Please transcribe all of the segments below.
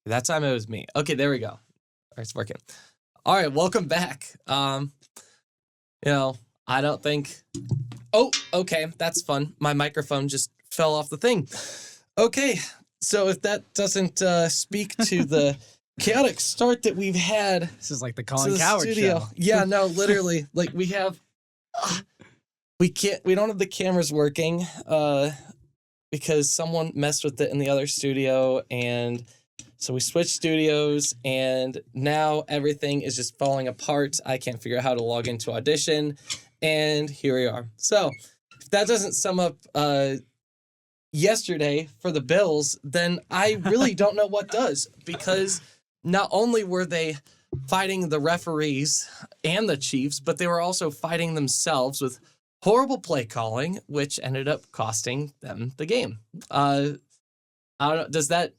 That time it was me. Okay, there we go. All right, it's working. All right, welcome back. I don't think... Oh, okay, that's fun. My microphone just fell off the thing. Okay, so if that doesn't speak to the chaotic start that we've had... This is like the Colin Coward show. Yeah, no, literally. Like, we have... we don't have the cameras working because someone messed with it in the other studio, and... So we switched studios, and now everything is just falling apart. I can't figure out how to log into Audition, and here we are. So if that doesn't sum up yesterday for the Bills, then I really don't know what does, because not only were they fighting the referees and the Chiefs, but they were also fighting themselves with horrible play calling, which ended up costing them the game. I don't know. Does that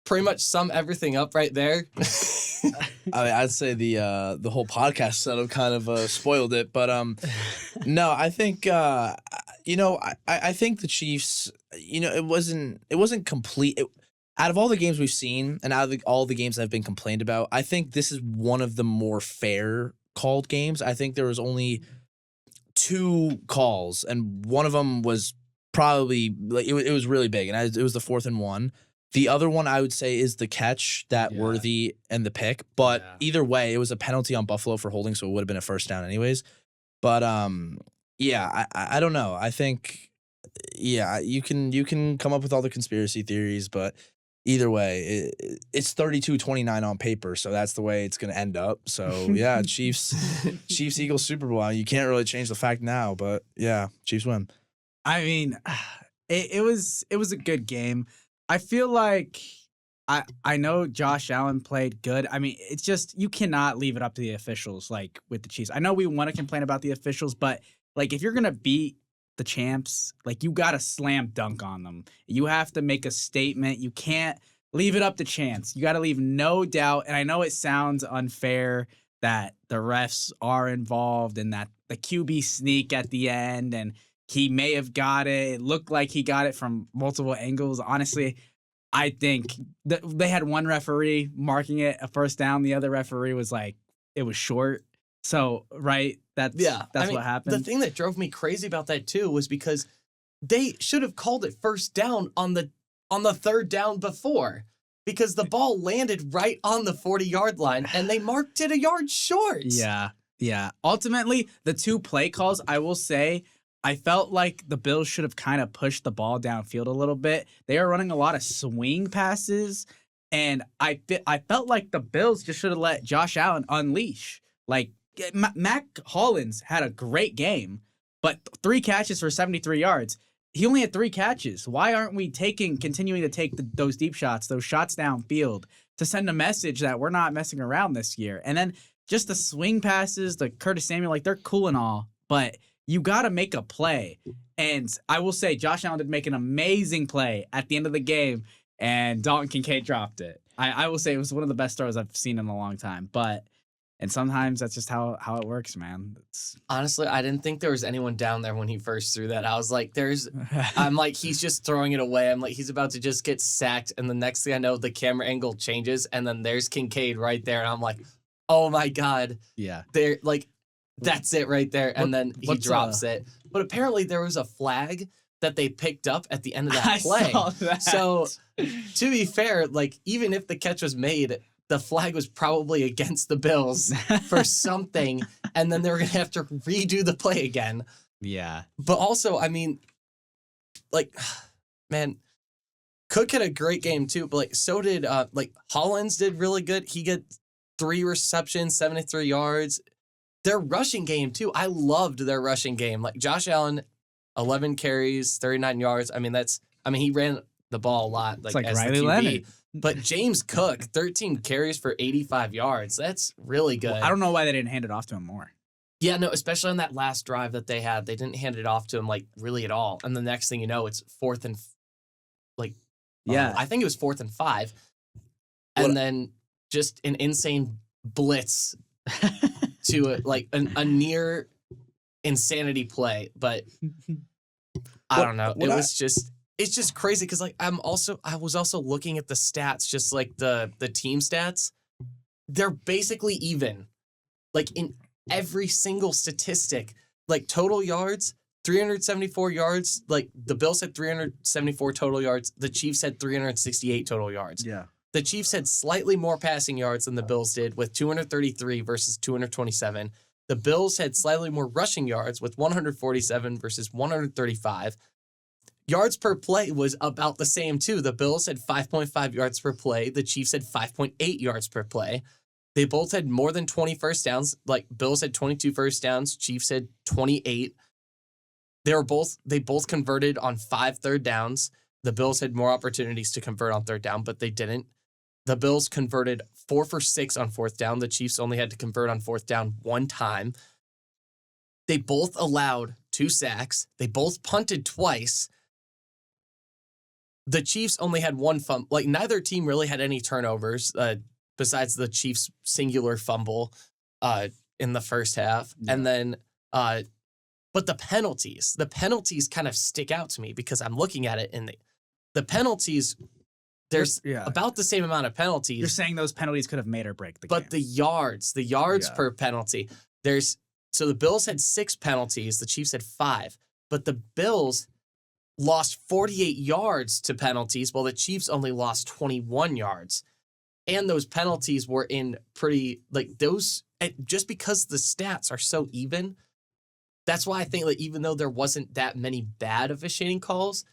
pretty much sum everything up right there? I mean, I'd say the whole podcast setup kind of spoiled it, but no, I think I think the Chiefs, it wasn't complete. Out of all the games we've seen, and out of all the games that have been complained about, I think this is one of the more fair called games. I think there was only 2 calls, and one of them was probably like it was really big, and it was the 4th and 1. The other one I would say is the catch that Worthy and the pick, but either way, it was a penalty on Buffalo for holding, so it would have been a first down anyways. But I don't know. I think you can come up with all the conspiracy theories, but either way, it's 32-29 on paper, so that's the way it's going to end up. So yeah, Chiefs Eagles Super Bowl. You can't really change the fact now, but yeah, Chiefs win. I mean, it was a good game. I feel like I know Josh Allen played good. I mean, it's just you cannot leave it up to the officials like with the Chiefs. I know we want to complain about the officials, but like if you're going to beat the champs, like you got to slam dunk on them. You have to make a statement. You can't leave it up to chance. You got to leave no doubt. And I know it sounds unfair that the refs are involved and that the QB sneak at the end and he may have got it. It looked like he got it from multiple angles. Honestly, I think they had one referee marking it a first down. The other referee was like, it was short. So, right, that's what happened. The thing that drove me crazy about that, too, was because they should have called it first down on the 3rd down before, because the ball landed right on the 40-yard line, and they marked it a yard short. Yeah. Ultimately, the 2 play calls, I will say, I felt like the Bills should have kind of pushed the ball downfield a little bit. They are running a lot of swing passes, and I felt like the Bills just should have let Josh Allen unleash. Like, Mac Hollins had a great game, but 3 catches for 73 yards. He only had 3 catches. Why aren't we continuing to take those deep shots, those shots downfield, to send a message that we're not messing around this year? And then just the swing passes, the Curtis Samuel, like they're cool and all, but you got to make a play. And I will say Josh Allen did make an amazing play at the end of the game, and Dalton Kincaid dropped it. I will say it was one of the best throws I've seen in a long time. And sometimes that's just how it works, man. Honestly, I didn't think there was anyone down there when he first threw that. I was like, I'm like, he's just throwing it away. I'm like, he's about to just get sacked. And the next thing I know, the camera angle changes, and then there's Kincaid right there. And I'm like, oh my God. Yeah. They're like, that's it right there. And then he drops it. But apparently there was a flag that they picked up at the end of that play. I saw that. So to be fair, like even if the catch was made, the flag was probably against the Bills for something. And then they were going to have to redo the play again. Yeah. But also, I mean, like, man, Cook had a great game too. But like, so did Hollins did really good. He got 3 receptions, 73 yards. Their rushing game, too. I loved their rushing game. Like, Josh Allen, 11 carries, 39 yards. I mean, he ran the ball a lot. It's like as Riley the QB. Leonard. But James Cook, 13 carries for 85 yards. That's really good. Well, I don't know why they didn't hand it off to him more. Yeah, no, especially on that last drive that they had. They didn't hand it off to him, like, really at all. And the next thing you know, it's 4th and, I think it was 4th and 5. And then just an insane blitz to a near insanity play, but I don't know. It's just crazy because like I was also looking at the stats, just like the team stats. They're basically even, like in every single statistic, like total yards, 374 yards. Like the Bills had 374 total yards. The Chiefs had 368 total yards. Yeah. The Chiefs had slightly more passing yards than the Bills did with 233 versus 227. The Bills had slightly more rushing yards with 147 versus 135. Yards per play was about the same too. The Bills had 5.5 yards per play. The Chiefs had 5.8 yards per play. They both had more than 20 first downs. Like Bills had 22 first downs. Chiefs had 28. They both converted on 5 third downs. The Bills had more opportunities to convert on third down, but they didn't. The Bills converted 4 for 6 on fourth down. The Chiefs only had to convert on fourth down 1 time. They both allowed 2 sacks. They both punted twice. The Chiefs only had 1 fumble. Like neither team really had any turnovers besides the Chiefs' singular fumble in the first half. Yeah. And then, but the penalties kind of stick out to me because I'm looking at it and the penalties. There's about the same amount of penalties. You're saying those penalties could have made or break the game. But the yards per penalty, so the Bills had 6 penalties, the Chiefs had 5, but the Bills lost 48 yards to penalties while the Chiefs only lost 21 yards. And those penalties were in pretty, like those, just because the stats are so even, that's why I think like even though there wasn't that many bad officiating calls,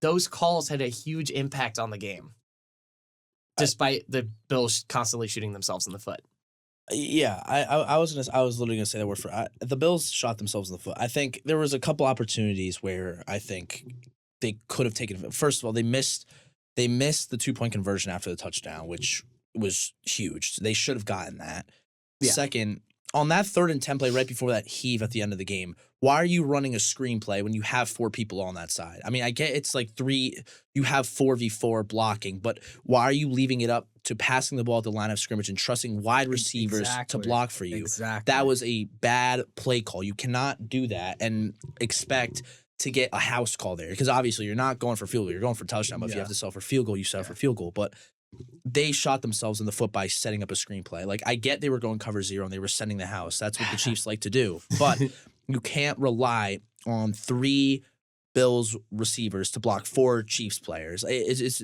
those calls had a huge impact on the game. Despite the Bills constantly shooting themselves in the foot. Yeah, I was literally gonna say that word the Bills shot themselves in the foot. I think there was a couple opportunities where I think they could have taken. First of all, they missed the 2-point conversion after the touchdown, which was huge. They should have gotten that. Yeah. Second, on that 3rd and 10 play right before that heave at the end of the game, why are you running a screenplay when you have 4 people on that side? I mean, I get it's like you have 4v4 blocking, but why are you leaving it up to passing the ball at the line of scrimmage and trusting wide receivers to block for you? Exactly. That was a bad play call. You cannot do that and expect to get a house call there because obviously you're not going for field goal. You're going for touchdown, but if you have to settle for field goal, you settle for field goal. But they shot themselves in the foot by setting up a screenplay. Like, I get they were going cover 0 and they were sending the house. That's what the Chiefs like to do. But you can't rely on 3 Bills receivers to block 4 Chiefs players.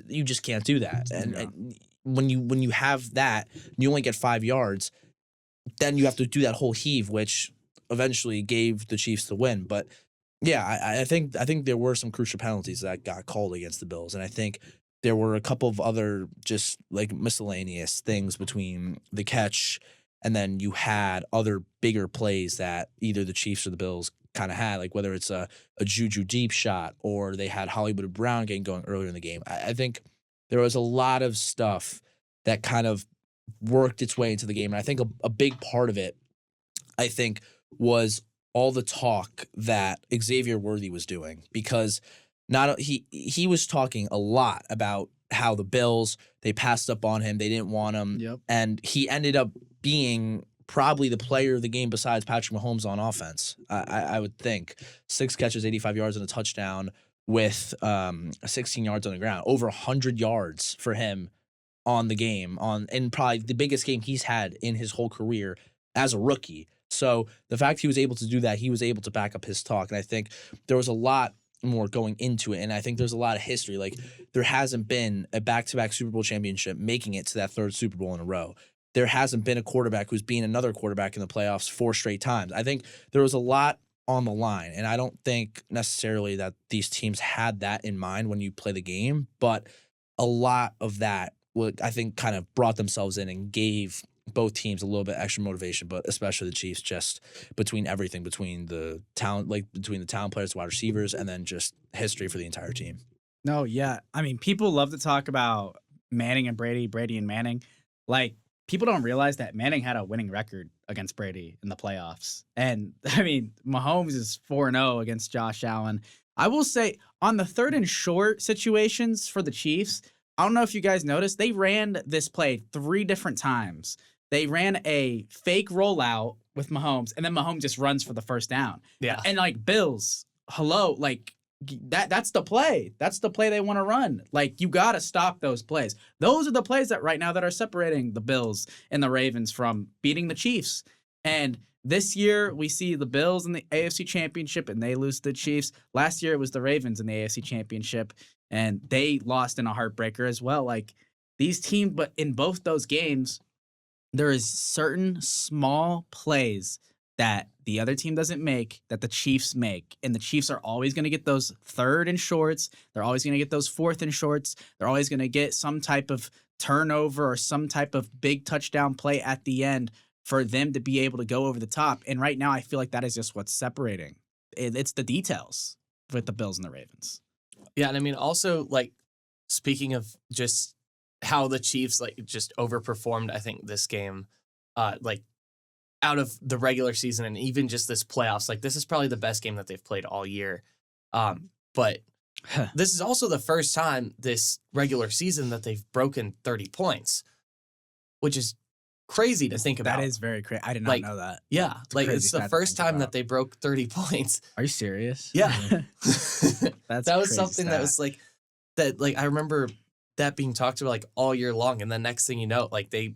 You just can't do that. And when you have that, you only get 5 yards, then you have to do that whole heave, which eventually gave the Chiefs the win. But yeah, I think there were some crucial penalties that got called against the Bills, and I think there were a couple of other just like miscellaneous things between the catch and then you had other bigger plays that either the Chiefs or the Bills kind of had, like whether it's a Juju deep shot or they had Hollywood Brown getting going earlier in the game. I think there was a lot of stuff that kind of worked its way into the game. And I think a big part of it, I think, was all the talk that Xavier Worthy was doing because he was talking a lot about how the Bills, they passed up on him, they didn't want him, and he ended up being probably the player of the game besides Patrick Mahomes on offense. I would think 6 catches, 85 yards and a touchdown with 16 yards on the ground, over 100 yards for him on the game in probably the biggest game he's had in his whole career as a rookie. So the fact he was able to do that, he was able to back up his talk, and I think there was a lot more going into it, and I think there's a lot of history. Like, there hasn't been a back-to-back Super Bowl championship making it to that 3rd Super Bowl in a row. There hasn't been a quarterback who's been another quarterback in the playoffs 4 straight times. I think there was a lot on the line, and I don't think necessarily that these teams had that in mind when you play the game, but a lot of that would, I think, kind of brought themselves in and gave both teams a little bit extra motivation, but especially the Chiefs, just between the talent players, wide receivers, and then just history for the entire team. No, yeah. I mean, people love to talk about Manning and Brady and Manning. Like, people don't realize that Manning had a winning record against Brady in the playoffs. And I mean, Mahomes is 4-0 against Josh Allen. I will say on the 3rd and short situations for the Chiefs, I don't know if you guys noticed, they ran this play 3 different times. They ran a fake rollout with Mahomes, and then Mahomes just runs for the first down. Yeah. And like Bills, hello, like that's the play. That's the play they want to run. Like you got to stop those plays. Those are the plays that right now that are separating the Bills and the Ravens from beating the Chiefs. And this year we see the Bills in the AFC Championship and they lose to the Chiefs. Last year it was the Ravens in the AFC Championship and they lost in a heartbreaker as well. Like these teams, but in both those games, there is certain small plays that the other team doesn't make that the Chiefs make. And the Chiefs are always going to get those 3rd and shorts. They're always going to get those 4th and shorts. They're always going to get some type of turnover or some type of big touchdown play at the end for them to be able to go over the top. And right now I feel like that is just what's separating. It's the details with the Bills and the Ravens. Yeah, and I mean also like speaking of just how the Chiefs like just overperformed, I think this game, like out of the regular season and even just this playoffs, like this is probably the best game that they've played all year. But this is also the first time this regular season that they've broken 30 points, which is crazy to think about. That is very crazy. I did not know that. Yeah, like it's the first time about. that they broke 30 points. Are you serious? Yeah. That's that was crazy something stat. that was like that. Like I remember that being talked about like all year long, and the next thing you know, like they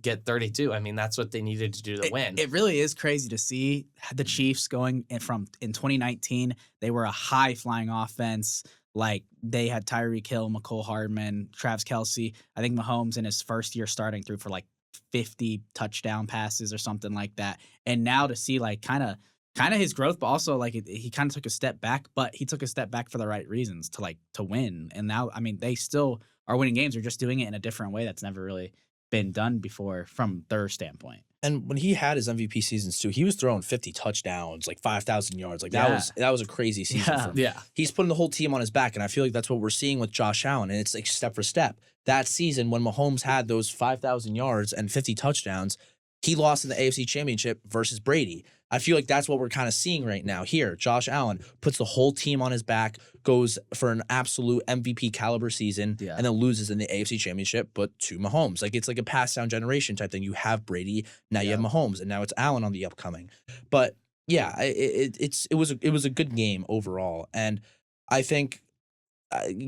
get 32. I mean, that's what they needed to do to win. It really is crazy to see the Chiefs going in 2019. They were a high flying offense. Like they had Tyreek Hill, McCole Hardman, Travis Kelce. I think Mahomes in his first year starting threw for like 50 touchdown passes or something like that. And now to see like kind of his growth, but also like he kind of took a step back, but he took a step back for the right reasons to win. And now, I mean, they still are winning games. They're just doing it in a different way that's never really been done before from their standpoint. And when he had his MVP seasons too, he was throwing 50 touchdowns, like 5,000 yards. Like that was a crazy season for him. Yeah. He's putting the whole team on his back, and I feel like that's what we're seeing with Josh Allen. And it's like step for step. That season when Mahomes had those 5,000 yards and 50 touchdowns, he lost in the AFC Championship versus Brady. I feel like that's what we're kind of seeing right now here. Josh Allen puts the whole team on his back, goes for an absolute MVP caliber season, and then loses in the AFC Championship, but to Mahomes. Like it's like a pass down generation type thing. You have Brady, now you have Mahomes, and now it's Allen on the upcoming. But yeah, it was a good game overall, and I think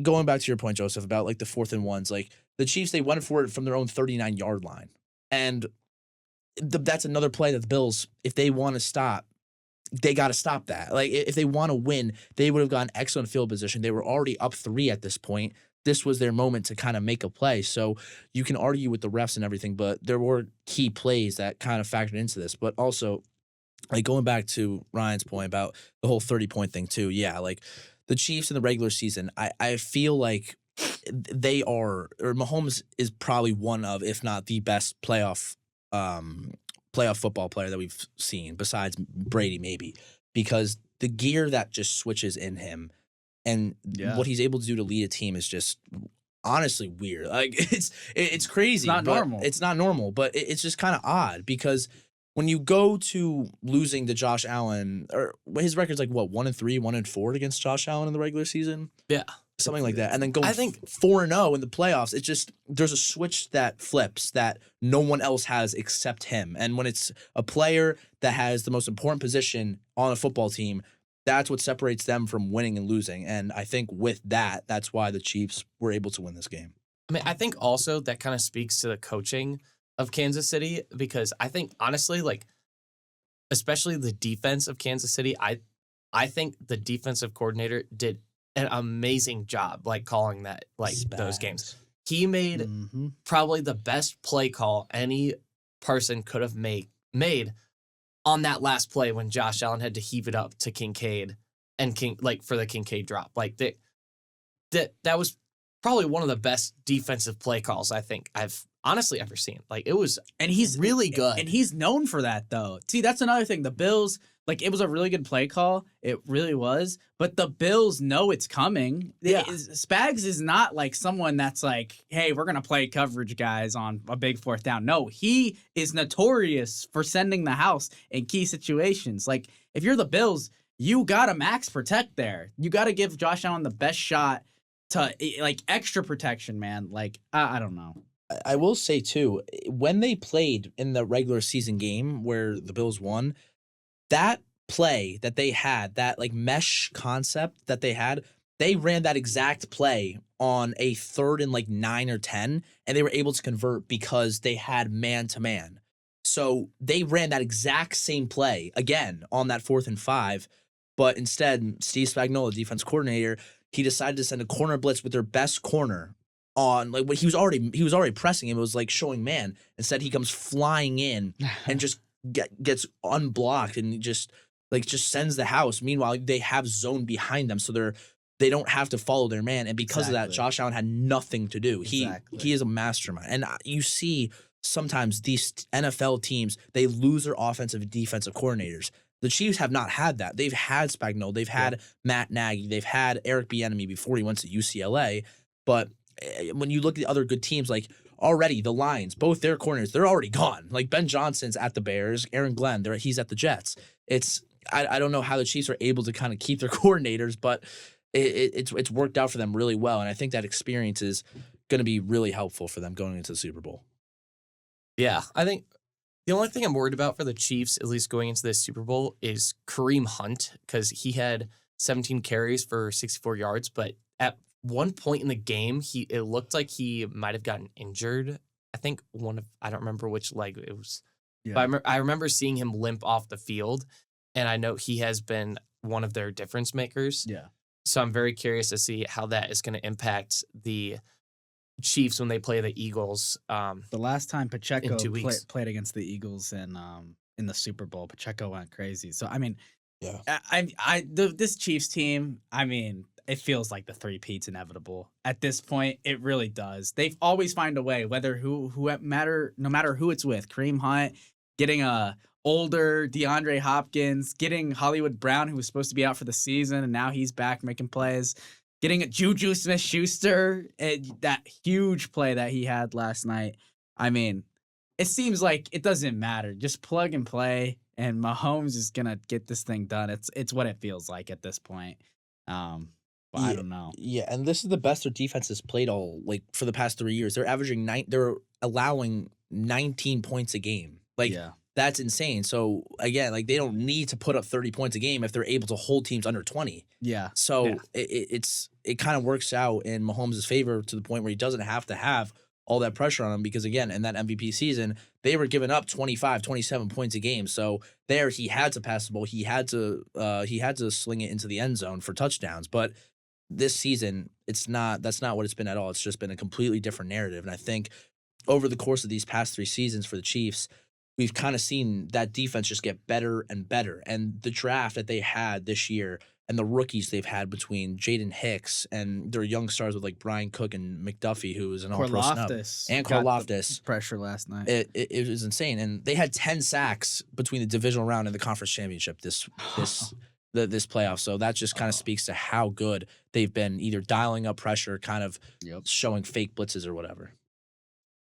going back to your point, Joseph, about like the 4th and 1s, like the Chiefs, they went for it from their own 39-yard line, and that's another play that the Bills, if they want to stop, they got to stop that. Like if they want to win, they would have gotten excellent field position. They were already up 3 at this point. This was their moment to kind of make a play. So you can argue with the refs and everything, but there were key plays that kind of factored into this. But also, like going back to Ryan's point about the whole 30-point thing too. Yeah, like the Chiefs in the regular season, I feel like Mahomes is probably one of, if not the best playoff football player that we've seen besides Brady maybe, because the gear that just switches in him and what he's able to do to lead a team is just honestly weird. Like it's crazy. It's not normal. It's not normal, but it's just kind of odd because when you go to losing to Josh Allen, or his record's like what, 1-3, 1-4 against Josh Allen in the regular season? Yeah. Something like that. And then going I think 4-0 in the playoffs, it's just there's a switch that flips that no one else has except him. And when it's a player that has the most important position on a football team, that's what separates them from winning and losing. And I think with that, that's why the Chiefs were able to win this game. I mean, I think also that kind of speaks to the coaching of Kansas City, because I think honestly, like, especially the defense of Kansas City, I think the defensive coordinator did an amazing job, like calling that, like those games. He made probably the best play call any person could have made on that last play when Josh Allen had to heave it up to Kincaid and for the Kincaid drop. Like that was probably one of the best defensive play calls I think I've honestly ever seen. Like it was, and he's really good, and he's known for that though. See, that's another thing. The Bills, like, it was a really good play call. It really was. But the Bills know it's coming. Yeah. Spags is not like someone that's like, hey, we're going to play coverage guys on a big 4th down. No, he is notorious for sending the house in key situations. Like, if you're the Bills, you got to max protect there. You got to give Josh Allen the best shot to, like, extra protection, man. Like, I don't know. I will say too, when they played in the regular season game where the Bills won, that play that they had, that like mesh concept that they had, they ran that exact play on a 3rd and like 9 or 10, and they were able to convert because they had man to man. So they ran that exact same play again on that 4th and 5, but instead Steve Spagnuolo, defense coordinator, he decided to send a corner blitz with their best corner on, like, he was already pressing him. It was like showing man. Instead, he comes flying in and just gets unblocked and just sends the house. Meanwhile, they have zone behind them, so they don't have to follow their man. And because of that, Josh Allen had nothing to do. He is a mastermind. And you see sometimes these NFL teams, they lose their offensive and defensive coordinators. The Chiefs have not had that. They've had Spagnuolo, they've had Matt Nagy, they've had Eric Bieniemy before he went to UCLA. But when you look at the other good teams, like already the Lions, both their corners, they're already gone. Like Ben Johnson's at the Bears, Aaron Glenn, he's at the Jets. I don't know how the Chiefs are able to kind of keep their coordinators, but it's worked out for them really well. And I think that experience is going to be really helpful for them going into the Super Bowl. Yeah, I think the only thing I'm worried about for the Chiefs, at least going into this Super Bowl, is Kareem Hunt, because he had 17 carries for 64 yards, but at one point in the game, it looked like he might have gotten injured. I think I don't remember which leg it was. Yeah. But I remember seeing him limp off the field, and I know he has been one of their difference makers. Yeah. So I'm very curious to see how that is going to impact the Chiefs when they play the Eagles. The last time Pacheco played against the Eagles in the Super Bowl, Pacheco went crazy. So I mean, this Chiefs team, I mean, it feels like the three-peat's inevitable at this point. It really does. They've always find a way, no matter who it's with. Kareem Hunt getting a older DeAndre Hopkins, getting Hollywood Brown, who was supposed to be out for the season, and now he's back making plays. Getting a Juju Smith-Schuster, that huge play that he had last night. I mean, it seems like it doesn't matter. Just plug and play, and Mahomes is gonna get this thing done. It's what it feels like at this point. But I don't know. Yeah, and this is the best their defense has played for the past 3 years. They're averaging they're allowing 19 points a game. That's insane. So again, they don't need to put up 30 points a game if they're able to hold teams under 20. Yeah. So it kind of works out in Mahomes' favor to the point where he doesn't have to have all that pressure on him, because again, in that MVP season, they were giving up 25, 27 points a game. So there he had to pass the ball. He had to sling it into the end zone for touchdowns. But this season, that's not what it's been at all. It's just been a completely different narrative. And I think over the course of these past 3 seasons for the Chiefs, we've kind of seen that defense just get better and better. And the draft that they had this year and the rookies they've had between Jaden Hicks and their young stars with Brian Cook and McDuffie, who is an all-pro snub, and Karlaftis. Pressure last night. It was insane. And they had 10 sacks between the divisional round and the conference championship this playoff. So that just kind of speaks to how good they've been, either dialing up pressure, kind of showing fake blitzes or whatever.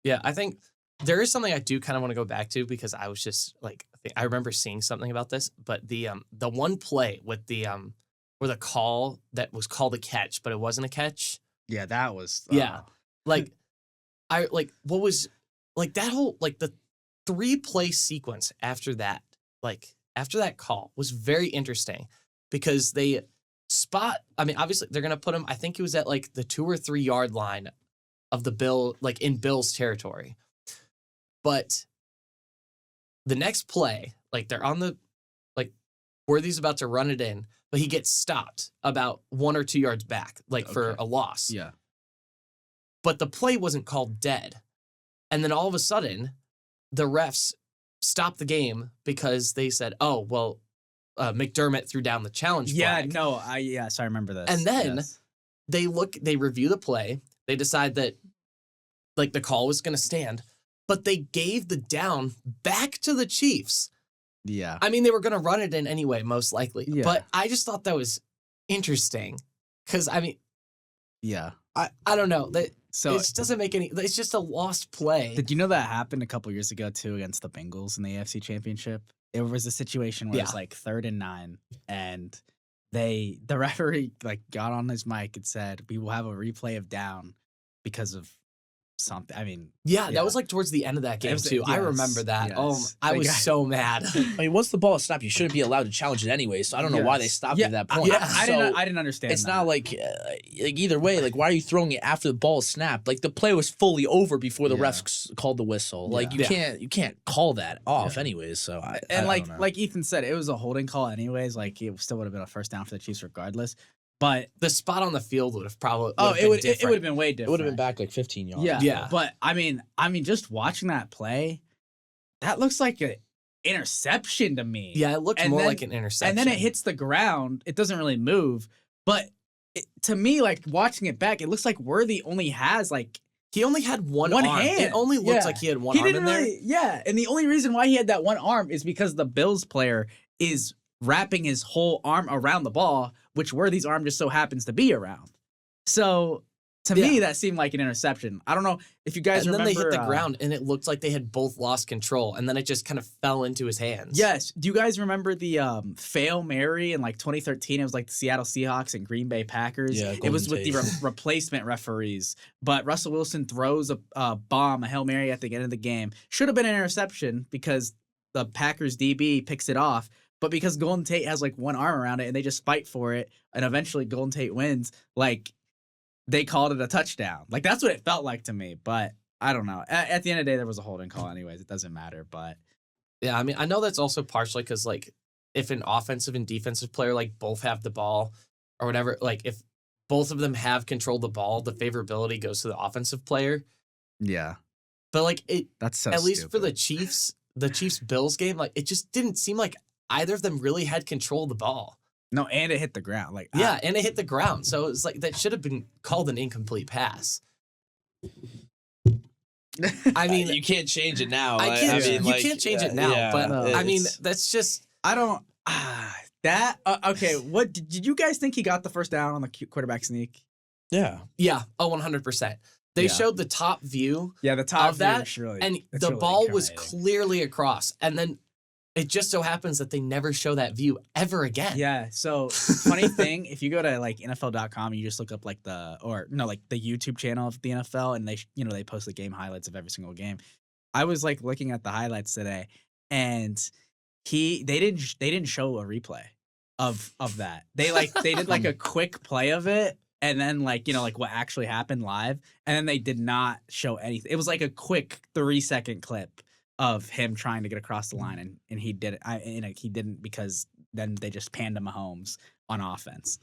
Yeah, I think there is something I do kind of want to go back to, because I was just I remember seeing something about this, but the one play with the where the call that was called a catch, but it wasn't a catch. Yeah, that was what was that whole the 3-play sequence after that call was very interesting, because they obviously they're gonna put him, I think it was at the 2 or 3 yard line of the Bill, in Bill's territory. But the next play, they're on the, Worthy's about to run it in, but he gets stopped about 1 or 2 yards back, for a loss. Yeah. But the play wasn't called dead. And then all of a sudden, the refs stopped the game because they said, oh, well, McDermott threw down the challenge flag. I remember this. And then they review the play. They decide that, the call was going to stand. But they gave the down back to the Chiefs. Yeah. I mean, they were going to run it in anyway, most likely. Yeah. But I just thought that was interesting. Because, yeah. I don't know. It just doesn't make any... It's just a lost play. Did you know that happened a couple years ago, too, against the Bengals in the AFC Championship? It was a situation where it was 3rd and 9, and the referee got on his mic and said, we will have a replay of down because of something. I mean, Yeah, Yeah. that was like towards the end of that It game was- too. I yes, remember that. Oh, yes. I The was guy- so mad. I mean, once the ball is snapped, you shouldn't be allowed to challenge it anyway. So I don't know why they Yes. stopped you at that point. Yeah. I So didn't understand. it's that. not like either way. Like, why are you throwing it after the ball is snapped? Like, the play was fully over before the Yeah. refs called the whistle. Like, Yeah. you can't call that off anyways. So I And don't know. like Ethan said, it was a holding call anyways. Like it still would have been a first down for the Chiefs regardless. But The spot on the field would have probably it would have been way different. it would have been back like 15 yards. Yeah, Yeah. But I mean, just watching that play, that looks like an interception to me. Yeah, it looked And more then- like an interception. And then it hits the ground. It doesn't really move. But to me, like watching it back, it looks like Worthy only has like He only had one one arm. hand. It only looks Yeah. like he had one he arm didn't in there. really, yeah. And the only reason why he had that one arm is because the Bills player is wrapping his whole arm around the ball, which Worthy's arm just so happens to be around. So to me, Yeah. that seemed like an interception. I don't know if you guys And then remember. they hit the ground, and it looked like they had both lost control, and then it just kind of fell into his hands. Yes. Do you guys remember the Fail Mary in like 2013? It was like the Seattle Seahawks and Green Bay Packers. Yeah, it was Golden with the Tate. replacement referees. But Russell Wilson throws a bomb, a Hail Mary at the end of the game. Should have been an interception because the Packers DB picks it off. But because Golden Tate has like one arm around it and they just fight for it, and eventually Golden Tate wins, like they called it a touchdown. Like that's what it felt like to me. But I don't know. At the end of the day, there was a holding call anyways. It doesn't matter. But Yeah, I mean, I know that's also partially because, like, if an offensive and defensive player, like, both have the ball or whatever, like, if both of them have controlled the ball, the favorability goes to the offensive player. yeah, But, like, it that's so at least for stupid. the Chiefs-Bills game, like, it just didn't seem like either of them really had control of the ball. No, and it hit the ground. Like Yeah, and it hit the ground. So it's like that should have been called an incomplete pass. I mean, you can't change it now. I can't, mean, you like, can't change it now, yeah, but I mean, it's- that's just I don't. That okay. What did you guys think he got the first down on the quarterback sneak? yeah. yeah, 100%. They Yeah. showed the top view, Yeah, the top Of that, view is really, and it's the really ball was incriminating. clearly across. And then it just so happens that they never show that view ever again. Yeah. So funny thing, if you go to like NFL.com, you just look up like the YouTube channel of the NFL, and they post the game highlights of every single game. I was like looking at the highlights today, and they didn't show a replay of that. They did like a quick play of it, and then like what actually happened live, and then they did not show anything. It was like a quick 3-second clip of him trying to get across the line, and he did it. He didn't, because then they just panned to Mahomes on offense,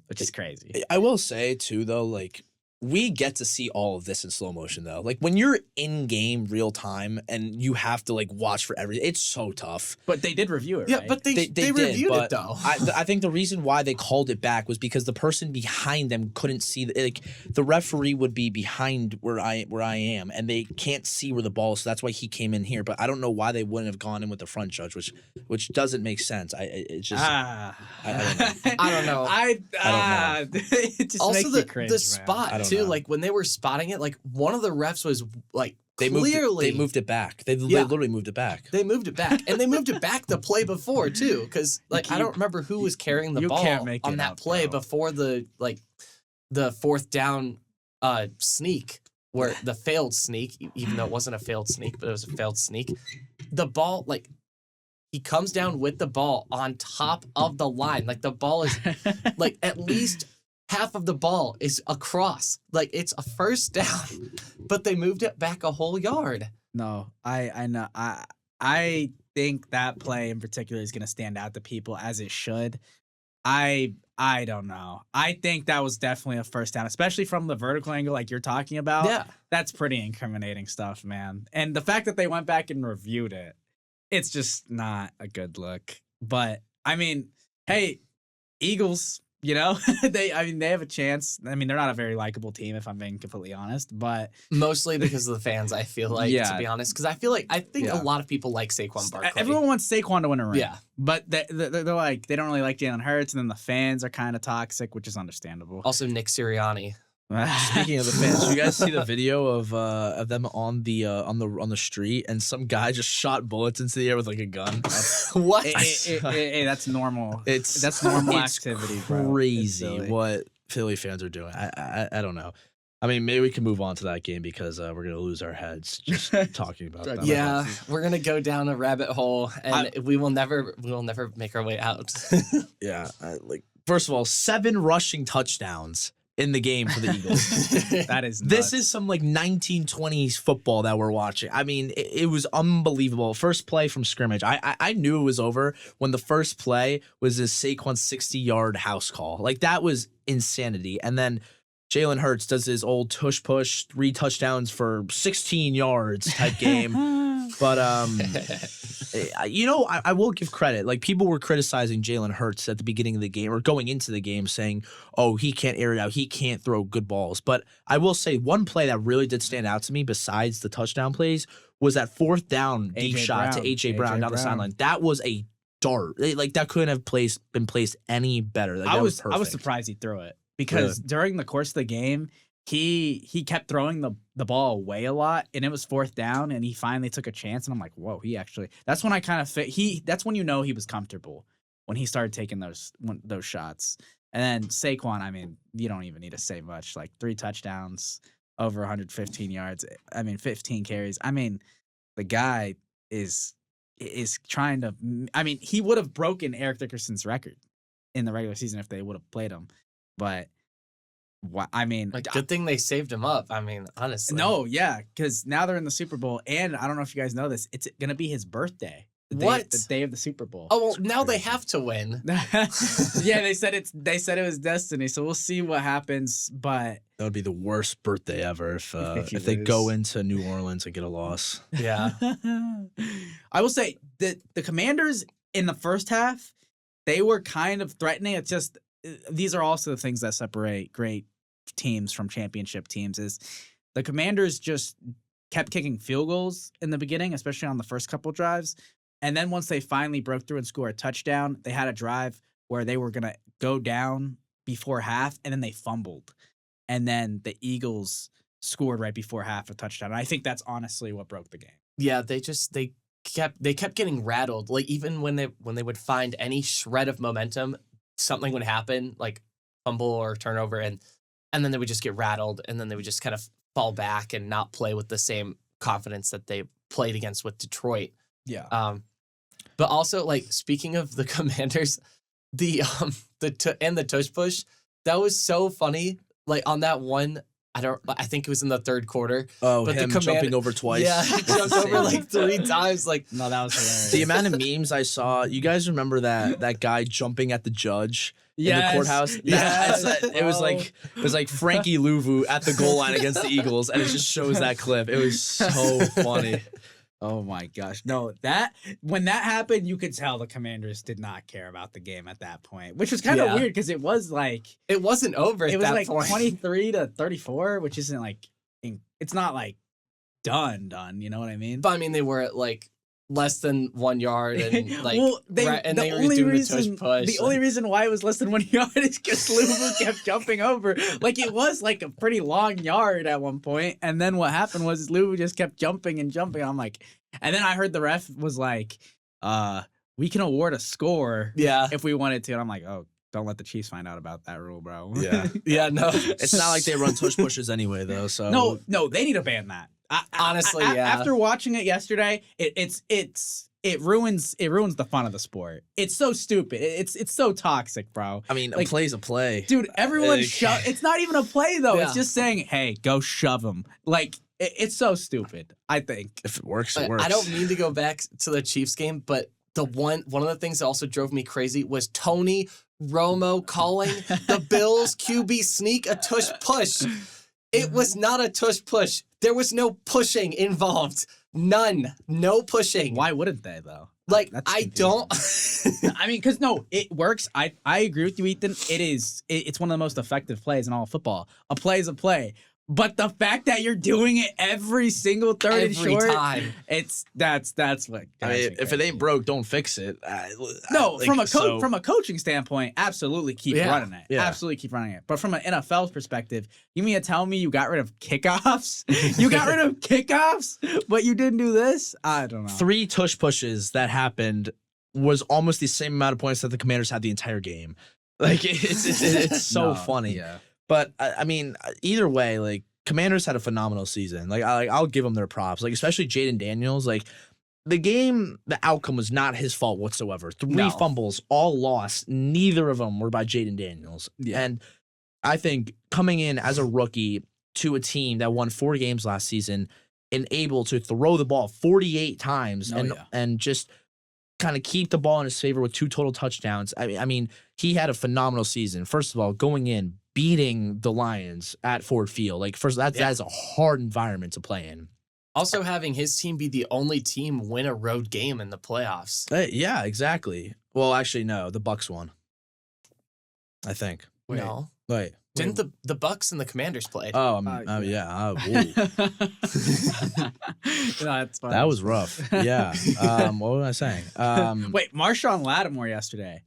which is crazy. I will say too, though, like, we get to see all of this in slow motion, though. Like, when you're in game real time and you have to like watch for everything, it's so tough. But they did review it. Yeah, right? but they did, reviewed but it though. I think the reason why they called it back was because the person behind them couldn't see like the referee would be behind where I am, and they can't see where the ball is. So that's why he came in here. But I don't know why they wouldn't have gone in with the front judge, which doesn't make sense. It's just I don't know. I don't know. it just Also, makes me the cringe, man. spot I don't too. know. Like when they were spotting it, like one of the refs was like they clearly moved it back. They Yeah. literally moved it back. They moved it back, and they moved it back the play before too, because like I You- don't remember who was carrying the you ball can't make on it that up, play bro. before the fourth down sneak, where the failed sneak, even though it wasn't a failed sneak, but it was a failed sneak. The ball, like he comes down with the ball on top of the line, like the ball is like at least half of the ball is across, like it's a first down, but they moved it back a whole yard. No, I know. I think that play in particular is going to stand out to people, as it should. I don't know. I think that was definitely a first down, especially from the vertical angle like you're talking about. Yeah. That's pretty incriminating stuff, man. And the fact that they went back and reviewed it, it's just not a good look. But I mean, hey, Eagles, they have a chance. I mean, they're not a very likable team, if I'm being completely honest, but Mostly because of the fans, I feel like, to Yeah. be honest. Because I think Yeah. a lot of people like Saquon Barkley. everyone wants Saquon to win a ring. Yeah. But they're like, they don't really like Jalen Hurts, and then the fans are kind of toxic, which is understandable. Also, Nick Sirianni. Speaking of the fans, did you guys see the video of them on the street, and some guy just shot bullets into the air with like a gun? What? Hey, that's normal. It's That's normal it's activity, bro. It's crazy silly. what Philly fans are doing. I don't know. I mean, maybe we can move on to that game because we're gonna lose our heads just talking about that. Yeah, we're gonna go down a rabbit hole, and we will never make our way out. Yeah, first of all, 7 rushing touchdowns in the game for the Eagles. That is nuts. This is some 1920s football that we're watching. I mean, it was unbelievable. First play from scrimmage. I knew it was over when the first play was this Saquon 60-yard house call. That was insanity. And then Jalen Hurts does his old tush push, 3 touchdowns for 16 yards type game. But, I will give credit. People were criticizing Jalen Hurts at the beginning of the game or going into the game saying, oh, he can't air it out. He can't throw good balls. But I will say one play that really did stand out to me besides the touchdown plays was that 4th down deep shot to A.J. Brown down the sideline. That was a dart. That couldn't have been placed any better. I was surprised he threw it because during the course of the game, he kept throwing the ball away a lot, and it was 4th down, and he finally took a chance, and I'm like, whoa, that's when I kind of that's when he was comfortable, when he started taking those shots. And then Saquon, I mean, you don't even need to say much, 3 touchdowns, over 115 yards, 15 carries. I mean, the guy is trying to, he would have broken Eric Dickerson's record in the regular season if they would have played him, but good thing they saved him up. Honestly. No, yeah, because now they're in the Super Bowl, and I don't know if you guys know this, it's gonna be his birthday. The day of the Super Bowl. Oh well, now they have to win. Yeah, they said it was destiny, so we'll see what happens. But that would be the worst birthday ever if they go into New Orleans and get a loss. Yeah, I will say that the Commanders in the first half, they were kind of threatening. It's just these are also the things that separate great teams from championship teams. Is the Commanders just kept kicking field goals in the beginning, especially on the first couple drives. And then once they finally broke through and scored a touchdown, they had a drive where they were going to go down before half, and then they fumbled. And then the Eagles scored right before half a touchdown. And I think that's honestly what broke the game. Yeah, they kept getting rattled. Even when they would find any shred of momentum, something would happen, like fumble or turnover, and then they would just get rattled, and then they would just kind of fall back and not play with the same confidence that they played against with Detroit. Yeah. But also, speaking of the Commanders, the tush push, that was so funny. On that one, I think it was in the 3rd quarter. Oh, but him jumping over twice. Yeah, he jumped over 3 times. No, that was hilarious. The amount of memes I saw. You guys remember that guy jumping at the judge in the courthouse? Yes. It was like Frankie Louvu at the goal line against the Eagles, and it just shows that clip. It was so funny. Oh my gosh. No, when that happened, you could tell the Commanders did not care about the game at that point, which was kind of weird because it was it wasn't over at that point. 23-34, which isn't it's not done, you know what I mean? But they were at less than 1 yard and they were doing the tush push. The only reason why it was less than 1 yard is because Louisville kept jumping over. It was a pretty long yard at one point, and then what happened was Louisville just kept jumping and jumping. I'm and then I heard the ref was we can award a score if we wanted to. And I'm oh, don't let the Chiefs find out about that rule, bro. Yeah. Yeah, no. It's not like they run tush pushes anyway, though. So No, they need to ban that. Honestly, yeah. After watching it yesterday, it ruins the fun of the sport. It's so stupid. It's so toxic, bro. A play's a play, dude. Everyone shove. It's not even a play though. Yeah. It's just saying, "Hey, go shove him." It's so stupid. I think if it works, it works. I don't mean to go back to the Chiefs game, but one of the things that also drove me crazy was Tony Romo calling the Bills QB sneak a tush push. It was not a tush push. There was no pushing involved. None. No pushing. Why wouldn't they, though? I don't. Because no, it works. I agree with you, Ethan. It's one of the most effective plays in all of football. A play is a play. But the fact that you're doing it every single third and short, time. That's what. If it ain't broke, don't fix it. From a coaching standpoint, absolutely keep running it. Yeah. Absolutely keep running it. But from an NFL perspective, you mean to tell me you got rid of kickoffs? You got rid of kickoffs, but you didn't do this? I don't know. 3 tush pushes that happened was almost the same amount of points that the Commanders had the entire game. It's so funny. Yeah. But either way, Commanders had a phenomenal season. I'll give them their props. Like, especially Jaden Daniels. Like, the outcome was not his fault whatsoever. 3 fumbles, all lost. Neither of them were by Jaden Daniels. Yeah. And I think coming in as a rookie to a team that won 4 games last season and able to throw the ball 48 times and just kind of keep the ball in his favor with 2 total touchdowns. I mean, he had a phenomenal season. First of all, going in, beating the Lions at Ford Field. Like, that is a hard environment to play in. Also having his team be the only team win a road game in the playoffs. Yeah, exactly. Well, actually, no. The Bucks won, I think. No. Wait. Didn't the Bucks and the Commanders play? Yeah. That's funny. That was rough. Yeah. What was I saying? Wait, Marshawn Lattimore yesterday.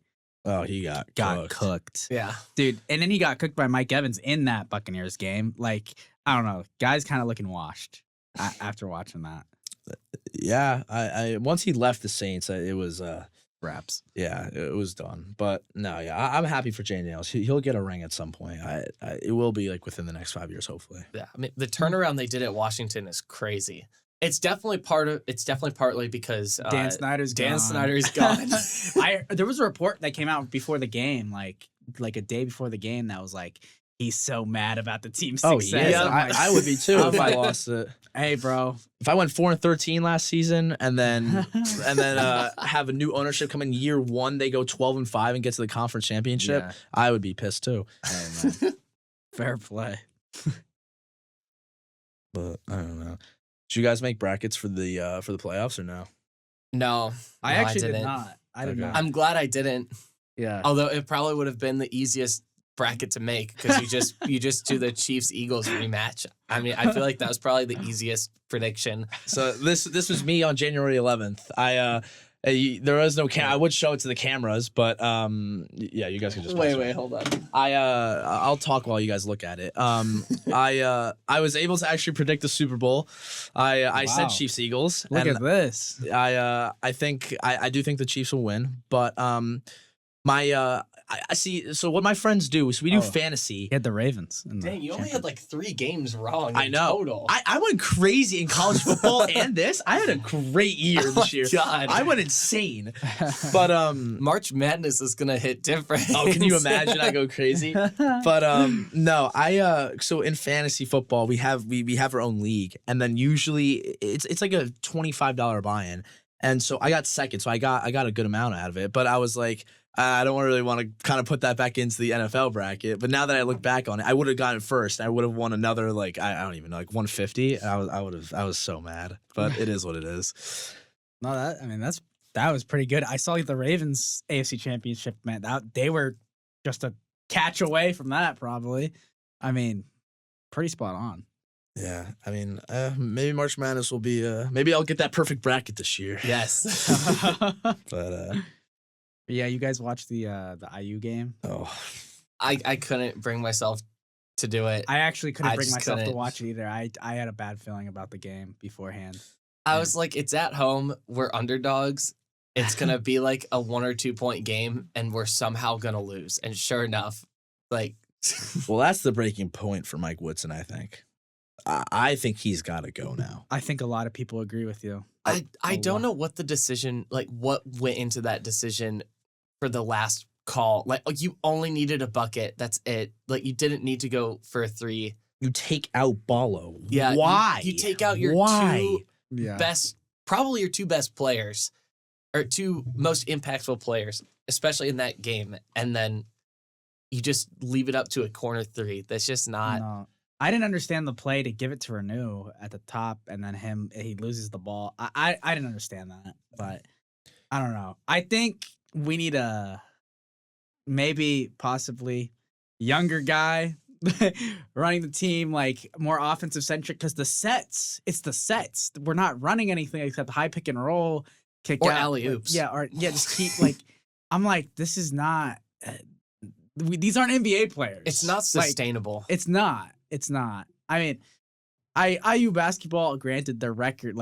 Oh, he got cooked. Yeah. Dude, and then he got cooked by Mike Evans in that Buccaneers game. Like, I don't know. Guy's kind of looking washed after watching that. Yeah. I once he left the Saints, it was Wraps. Yeah, it was done. But no, yeah, I'm happy for Jay Nails. He'll get a ring at some point. It will be like within the next 5 years, hopefully. Yeah, I mean, the turnaround they did at Washington is crazy. It's definitely partly because Dan Snyder's gone. There was a report that came out before the game, like a day before the game, that was like, he's so mad about the team's success. Oh yeah, I would be too if I lost it. Hey, bro, if I went 4-13 last season and then have a new ownership come in year 1, they go 12-5 and get to the conference championship, I would be pissed too. Hey, man. Fair play. But I don't know. Did you guys make brackets for the playoffs or no? No, I actually did not. I did not. I'm glad I didn't. Yeah. Although it probably would have been the easiest bracket to make because you just do the Chiefs Eagles rematch. I mean, I feel like that was probably the easiest prediction. So this was me on January 11th. There was no I would show it to the cameras, but yeah, you guys can just wait, hold on. I'll talk while you guys look at it. I was able to actually predict the Super Bowl. I said Chiefs Eagles. Look at this. I think I do think the Chiefs will win, but I see. So what my friends do is we do fantasy. You had the Ravens. Dang, you only had like 3 games wrong. I know. Total. I went crazy in college football and this. I had a great year this year. God. I went insane. But March Madness is gonna hit different. Oh, can you imagine? I go crazy. But no, so in fantasy football we have our own league, and then usually it's like a $25 buy-in, and so I got second, so I got a good amount out of it. But I was like, I don't really want to kind of put that back into the NFL bracket. But now that I look back on it, I would have gotten first. I would have won another, like, I don't even know, like 150. I was so mad. But it is what it is. No, that was pretty good. I saw the Ravens AFC Championship, man. They were just a catch away from that, probably. I mean, pretty spot on. Yeah, I mean, maybe March Madness will be. Maybe I'll get that perfect bracket this year. Yes. But yeah, you guys watched the IU game? Oh, I couldn't bring myself to do it. I actually couldn't bring just myself to couldn't. watch it either. I had a bad feeling about the game beforehand. I was like, it's at home. We're underdogs. It's going to be like a 1 or 2 point game, and we're somehow going to lose. And sure enough, like. Well, that's the breaking point for Mike Woodson, I think. I think he's got to go now. I think a lot of people agree with you. I don't know what the decision, like what went into that decision for the last call. Like you only needed a bucket. That's it. Like you didn't need to go for a 3. You take out Ballo. Yeah. Why? You take out your 2 best, probably your 2 best players or 2 most impactful players, especially in that game. And then you just leave it up to a corner 3. That's just not. No. I didn't understand the play to give it to Renew at the top, and then he loses the ball. I didn't understand that, but I don't know. I think we need a possibly younger guy running the team, like more offensive centric, because it's the sets. We're not running anything except high pick and roll, kick or out, alley oops. Just keep like. I'm like, this is not. These aren't NBA players. It's not sustainable. Like, It's not. I mean, IU basketball, granted, their record,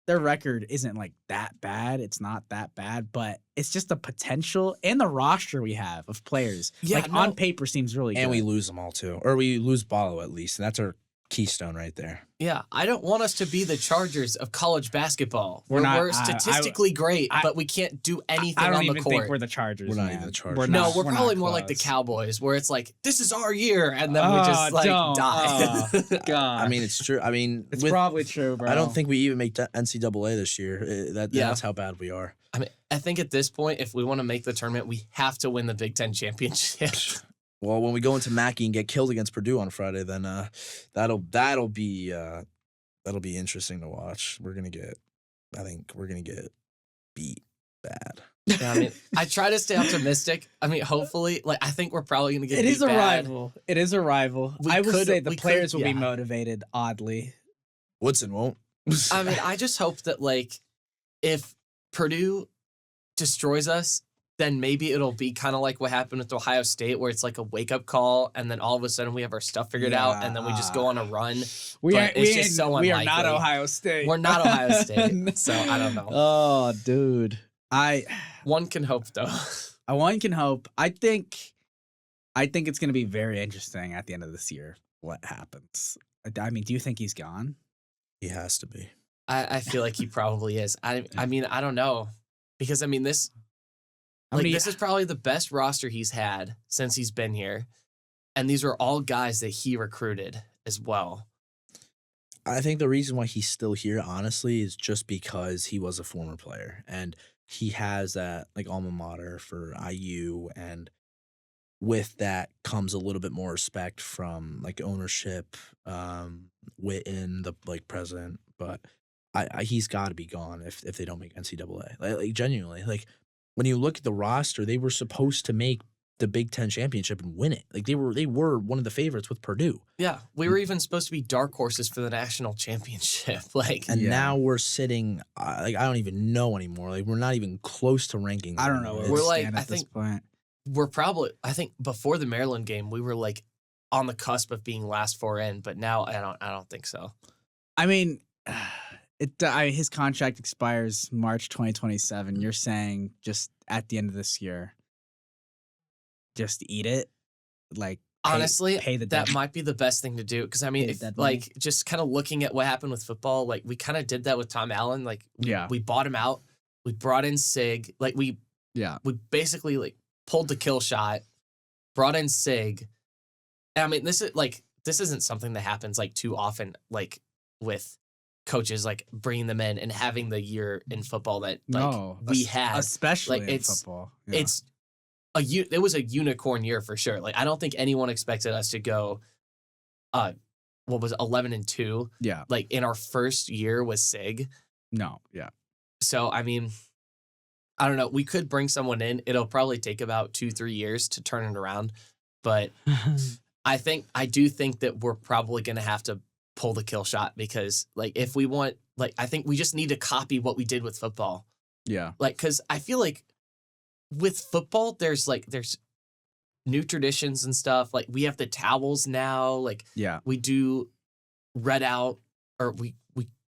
their record isn't like that bad. It's not that bad, but it's just the potential and the roster we have of players. On paper seems really good. And we lose them all too, or we lose Ballo at least, and that's our keystone right there. Yeah, I don't want us to be the Chargers of college basketball. We're not- We're statistically great, but we can't do anything I don't on the even court. think we're the Chargers. We're not man. even the Chargers. We're No, not- we're probably not more like the close. Cowboys, where it's like, this is our year, and then we just like don't. die. Oh, God. I mean, it's true. I mean, it's probably true, bro. I don't think we even make NCAA this year. Yeah. That's how bad we are. I mean, I think at this point, if we want to make the tournament, we have to win the Big Ten championship. Well, when we go into Mackey and get killed against Purdue on Friday, then that'll be interesting to watch. I think we're gonna get beat bad. Yeah, I mean, I try to stay optimistic. I mean, hopefully, like I think we're probably gonna get. It beat is a bad. rival. It is a rival. We I will could- say the we players could- will be yeah. motivated. Oddly, Woodson won't. I mean, I just hope that like if Purdue destroys us, then maybe it'll be kind of like what happened with Ohio State, where it's like a wake up call, and then all of a sudden we have our stuff figured out, and then we just go on a run. we But it's just so we are not unlikely. Ohio State. We're not Ohio State, so I don't know. Oh, dude, One can hope, though. one can hope. I think it's going to be very interesting at the end of this year. What happens? I mean, do you think he's gone? He has to be. I feel like he probably is. I mean, I don't know, because I mean this. How many- This is probably the best roster he's had since he's been here. And these are all guys that he recruited as well. I think the reason why he's still here, honestly, is just because he was a former player and he has that like alma mater for IU, and with that comes a little bit more respect from like ownership, Witten, the like president. But he's got to be gone if they don't make NCAA. Like genuinely, like when you look at the roster, they were supposed to make the Big Ten championship and win it. Like they were one of the favorites with Purdue. Yeah, we were even supposed to be dark horses for the national championship. Like, And Yeah. now we're sitting like I don't even know anymore. Like we're not even close to ranking. I don't know. them. Where We're we like, stand I at this think- point. we're probably, I think before the Maryland game, we were like on the cusp of being last four in, but now I don't think so. I mean, his contract expires March 2027. You're saying just at the end of this year, just eat it, like Honestly, pay the that debt. might be the best thing to do. Because I mean, Pay if, the dead money. like just kind of looking at what happened with football, like we kind of did that with Tom Allen. Like Yeah. we bought him out. We brought in Sig. Like we basically like pulled the kill shot, brought in Sig. And I mean, this isn't something that happens like too often, like with coaches like bringing them in and having the year in football that like No, we had. especially like, in it's- football. Yeah. It was a unicorn year for sure. Like I don't think anyone expected us to go, what was it, 11-2, yeah, like in our first year with Sig. no, yeah, So I mean, I don't know. We could bring someone in. It'll probably take about 2-3 years to turn it around, but I do think that we're probably going to have to pull the kill shot, because like if we want, like I think we just need to copy what we did with football. yeah. Like, because I feel like with football, there's new traditions and stuff. Like we have the towels now. Like Yeah. we do red out, or we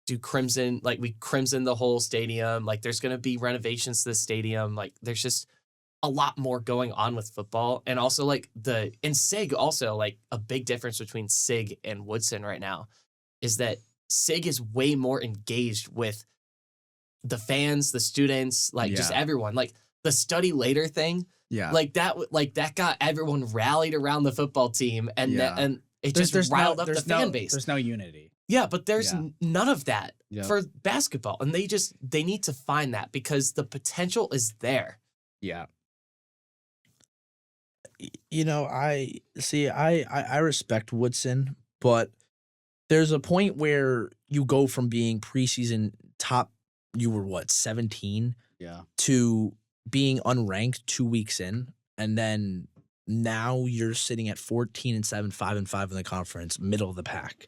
do crimson. Like we crimson the whole stadium. Like there's gonna be renovations to the stadium. Like there's just a lot more going on with football. And also like and Sig also, like a big difference between Sig and Woodson right now is that Sig is way more engaged with the fans, the students, like just Yeah. everyone. Like the study later thing, Yeah. like that got everyone rallied around the football team, and Yeah. and it just riled up the fan base. There's no unity. Yeah, but there's Yeah. none of that Yep. for basketball, and they need to find that, because the potential is there. Yeah. You know, I respect Woodson, but there's a point where you go from being preseason top, you were what, 17, Yeah. to being unranked 2 weeks in, and then now you're sitting at 14-7, 5-5 in the conference, middle of the pack.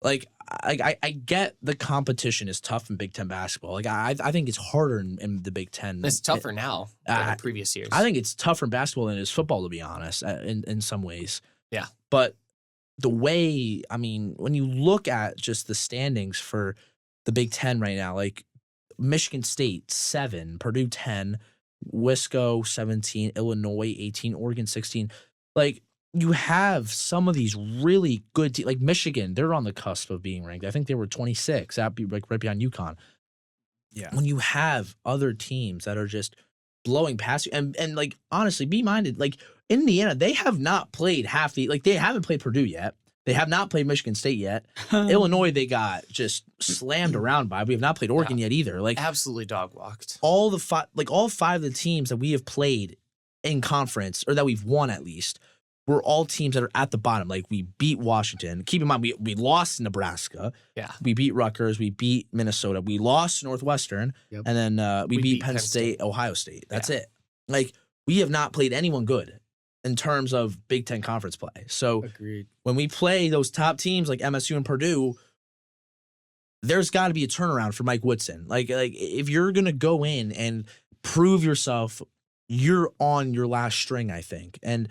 Like I get the competition is tough in Big Ten basketball. Like I think it's harder in the Big Ten. It's tougher now than in previous years. I think it's tougher in basketball than it is football, to be honest, in some ways. Yeah. But the way, I mean, when you look at just the standings for the Big Ten right now, like Michigan State 7, Purdue 10, Wisco 17, Illinois 18, Oregon 16. Like you have some of these really good teams, like Michigan. They're on the cusp of being ranked. I think they were 26, like right behind UConn. Yeah. When you have other teams that are just blowing past you, and like honestly, be minded. Like Indiana, they have not played half the they haven't played Purdue yet. They have not played Michigan State yet. Illinois, they got just slammed around by. We have not played Oregon yet either. Like absolutely dog walked. all 5 of the teams that we have played in conference, or that we've won at least, were all teams that are at the bottom. Like we beat Washington. Keep in mind, we lost Nebraska. Yeah. We beat Rutgers. We beat Minnesota. We lost Northwestern. Yep. And then we beat Penn State, Ohio State. That's it. Like we have not played anyone good in terms of Big Ten conference play. So Agreed. when we play those top teams like MSU and Purdue, there's got to be a turnaround for Mike Woodson. Like if you're gonna go in and prove yourself, you're on your last string, I think. And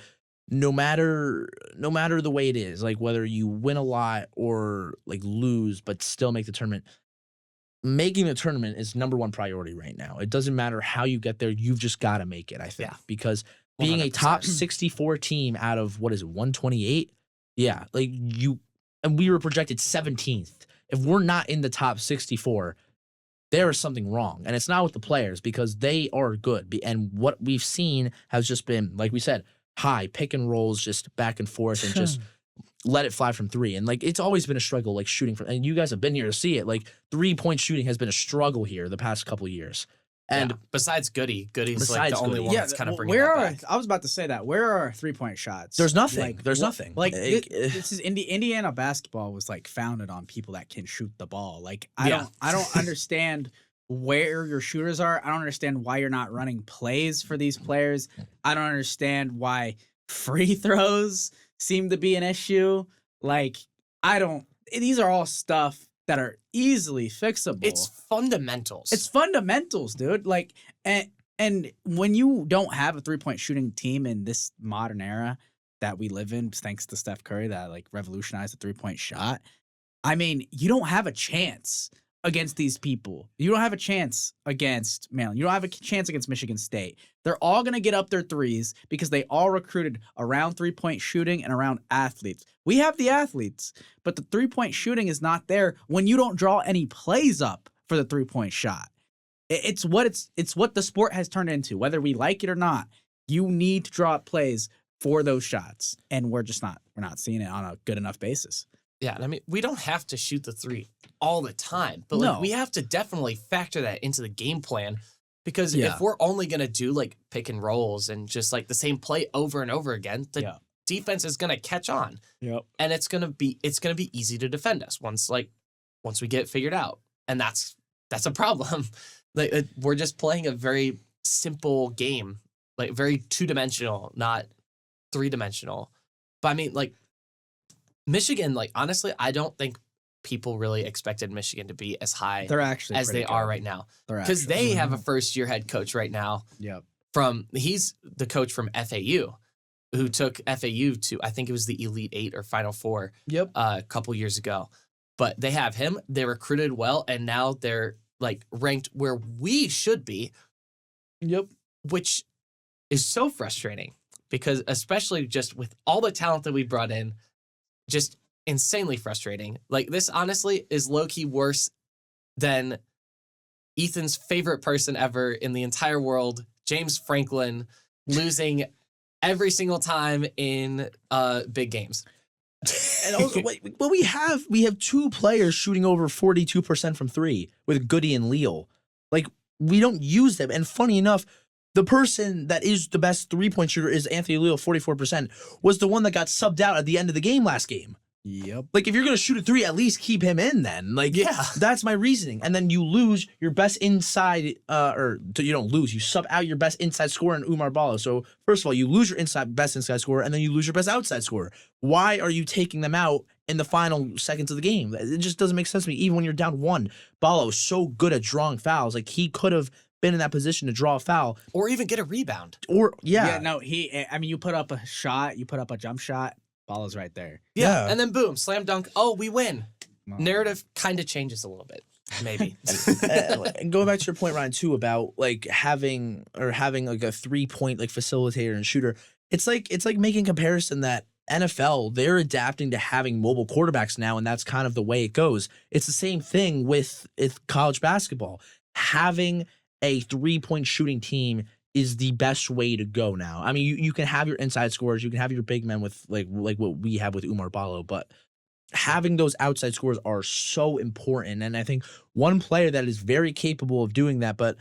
no matter the way it is, like whether you win a lot or like lose but still make the tournament, making the tournament is number one priority right now. It doesn't matter how you get there, you've just got to make it, I think. Yeah. Because being a 100%. top 64 team out of 128, yeah, like and we were projected 17th. If we're not in the top 64, there is something wrong. And it's not with the players, because they are good. And what we've seen has just been, like we said, high pick and rolls, just back and forth, and just let it fly from 3. And like it's always been a struggle, like shooting from. And you guys have been here to see it. Like 3-point shooting has been a struggle here the past couple of years. And besides Goody's like besides the only Goody. one that's kind of bringing that back. I was about to say that. Where are our 3-point shots? there's nothing. There's nothing. Like this is Indiana basketball was like founded on people that can shoot the ball. Like I don't understand where your shooters are. I don't understand why you're not running plays for these players. I don't understand why free throws seem to be an issue. Like these are all stuff that are easily fixable. It's fundamentals. It's fundamentals, dude. Like, and when you don't have a 3-point shooting team in this modern era that we live in, thanks to Steph Curry that like revolutionized the 3-point shot, I mean, you don't have a chance against these people. You don't have a chance against Maryland. You don't have a chance against Michigan State. They're all going to get up their threes because they all recruited around 3-point shooting and around athletes. We have the athletes, but the 3-point shooting is not there when you don't draw any plays up for the 3-point shot. It's what the sport has turned into, whether we like it or not. You need to draw up plays for those shots, and we're not seeing it on a good enough basis. Yeah, I mean, we don't have to shoot the 3 all the time, but like we have to definitely factor that into the game plan, because if we're only going to do like pick and rolls and just like the same play over and over again, the defense is going to catch on. Yep. And it's going to be easy to defend us once we get it figured out. And that's a problem. Like we're just playing a very simple game, like very 2-dimensional, not 3-dimensional. But I mean, like Michigan, like honestly, I don't think people really expected Michigan to be as high as they are right now, because they have a first-year head coach right now. Yep. He's the coach from FAU, who took FAU to, I think it was the Elite 8 or Final 4. Yep. A couple years ago. But they have him. They recruited well, and now they're like ranked where we should be. Yep. Which is so frustrating, because especially just with all the talent that we brought in, just insanely frustrating. Like this honestly is low-key worse than Ethan's favorite person ever in the entire world, James Franklin, losing every single time in big games. And also, well, we have 2 players shooting over 42% from 3 with Goody and Leal. Like we don't use them. And funny enough, the person that is the best 3-point shooter is Anthony Leal, 44%, was the one that got subbed out at the end of the game last game. Yep. Like if you're gonna shoot a 3, at least keep him in then. Like that's my reasoning. And then you lose your best inside, you don't lose. You sub out your best inside scorer in Umar Balo. So first of all, you lose your best inside scorer, and then you lose your best outside scorer. Why are you taking them out in the final seconds of the game? It just doesn't make sense to me. Even when you're down 1, Balo is so good at drawing fouls. Like he could have been in that position to draw a foul or even get a rebound. Or you put up a shot, you put up a jump shot. Ball's right there. Yeah. And then boom, slam dunk. Oh, we win. Narrative kind of changes a little bit, maybe. And going back to your point, Ryan, too, about like having like a 3-point like facilitator and shooter. It's like making comparison that NFL, they're adapting to having mobile quarterbacks now, and that's kind of the way it goes. It's the same thing with college basketball. Having a 3-point shooting team is the best way to go now. I mean, you can have your inside scorers, you can have your big men with like what we have with Umar Ballo, but having those outside scorers are so important. And I think one player that is very capable of doing that, but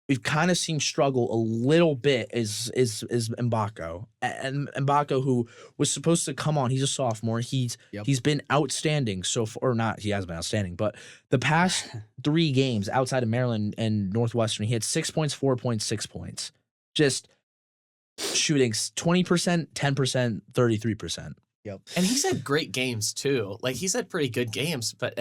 we've kind of seen struggle a little bit is Mbako. And Mbako, who was supposed to come on, he's a sophomore. He's been outstanding so far, or not, he hasn't been outstanding, but the past 3 games outside of Maryland and Northwestern, he had 6 points, 4 points, 6 points. Just shooting 20%, 10%, 33%. Yep. And he's had great games too. Like he's had pretty good games, but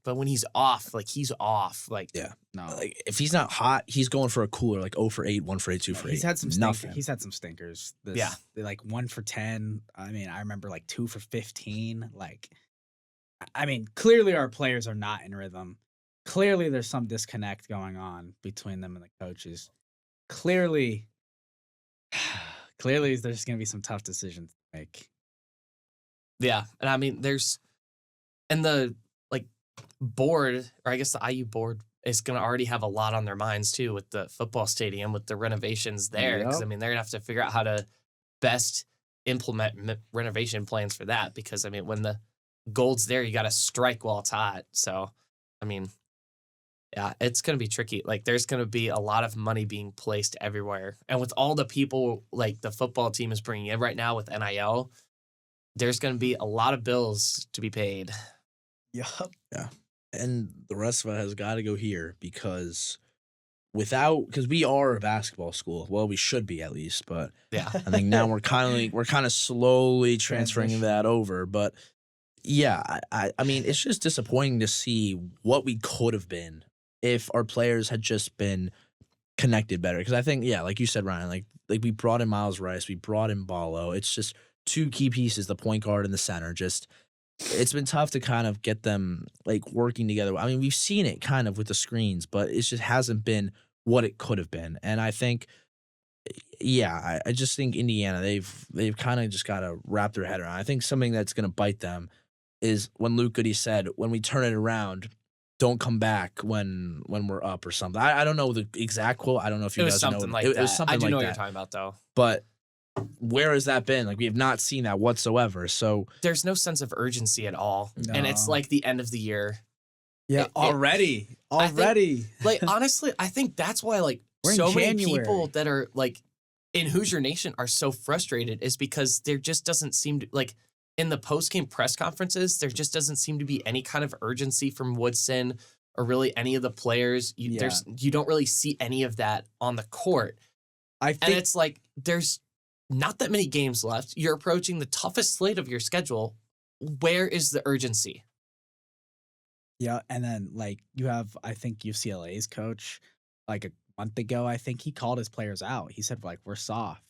when he's off, like he's off. Like Yeah. No. Like if he's not hot, he's going for a cooler, like 0 for 8, 1 for 8, 2 for 8. He's had some Nothing. He's had some stinkers. Yeah. Like 1 for 10. I mean, I remember like 2 for 15. Like, I mean, clearly our players are not in rhythm. Clearly there's some disconnect going on between them and the coaches. Clearly there's going to be some tough decisions to make. Yeah, and I mean, the board, or I guess the IU board is going to already have a lot on their minds too with the football stadium, with the renovations there. Because I mean, they're going to have to figure out how to best implement renovation plans for that. Because I mean, when the gold's there, you got to strike while it's hot. So, I mean, yeah, it's going to be tricky. Like, there's going to be a lot of money being placed everywhere, and with all the people like the football team is bringing in right now with NIL. There's going to be a lot of bills to be paid. Yup. Yeah. And the rest of it has got to go here because we are a basketball school. Well, we should be at least, but Yeah. I think now we're kind of slowly transferring that over. But yeah, I mean, it's just disappointing to see what we could have been if our players had just been connected better. Because I think, yeah, like you said, Ryan, like we brought in Miles Rice, we brought in Ballo. It's just 2 key pieces, the point guard and the center. Just it's been tough to kind of get them like working together. I mean, we've seen it kind of with the screens, but it just hasn't been what it could have been. And I think, yeah, I just think Indiana, they've kind of just got to wrap their head around. I think something that's going to bite them is when Luke Goody said, when we turn it around, don't come back when we're up or something. I don't know the exact quote. I don't know if you guys know. It was something like It that. was something I do like know what that. you're talking about, though. But where has that been? Like, we have not seen that whatsoever. So There's no sense of urgency at all. No. And it's like the end of the year. Yeah, already. Like, honestly, I think that's why, like, We're in so many January. people that are, like, in Hoosier Nation are so frustrated is because there just doesn't seem to, like, in the post-game press conferences, there just doesn't seem to be any kind of urgency from Woodson or really any of the players. You don't really see any of that on the court. I think And it's like, there's not that many games left. You're approaching the toughest slate of your schedule. Where is the urgency? Yeah, and then like you have, I think UCLA's coach, like a month ago, I think he called his players out. He said like we're soft.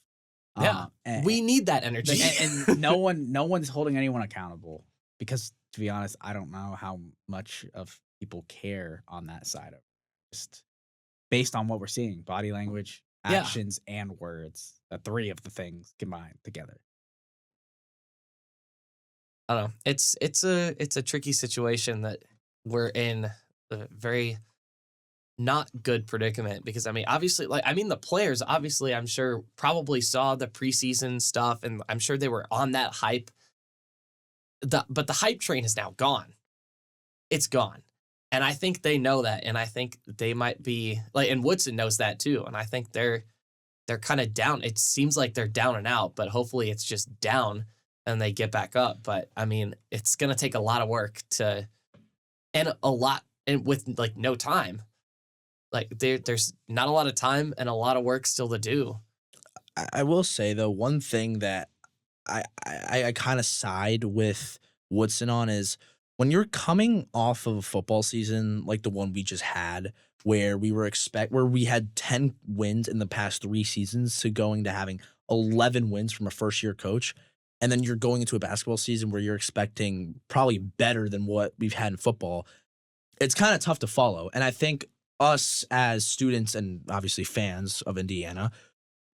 Yeah, and, we need that energy. and no one's holding anyone accountable because to be honest, I don't know how much of people care on that side of it. Just based on what we're seeing, body language, actions, and words. The 3 of the things combined together. I don't know. It's a tricky situation that we're in, a very not good predicament because I mean obviously the players obviously I'm sure probably saw the preseason stuff and I'm sure they were on that hype. But the hype train is now gone. It's gone. And I think they know that, and I think they might be like, and Woodson knows that too. And I think they're kind of down. It seems like they're down and out, but hopefully it's just down and they get back up. But I mean, it's gonna take a lot of work and with like no time. Like there's not a lot of time and a lot of work still to do. I will say though, one thing that I kind of side with Woodson on is when you're coming off of a football season like the one we just had, where we had 10 wins in the past 3 seasons to going to having 11 wins from a first-year coach, and then you're going into a basketball season where you're expecting probably better than what we've had in football, it's kind of tough to follow. And I think us as students and obviously fans of Indiana,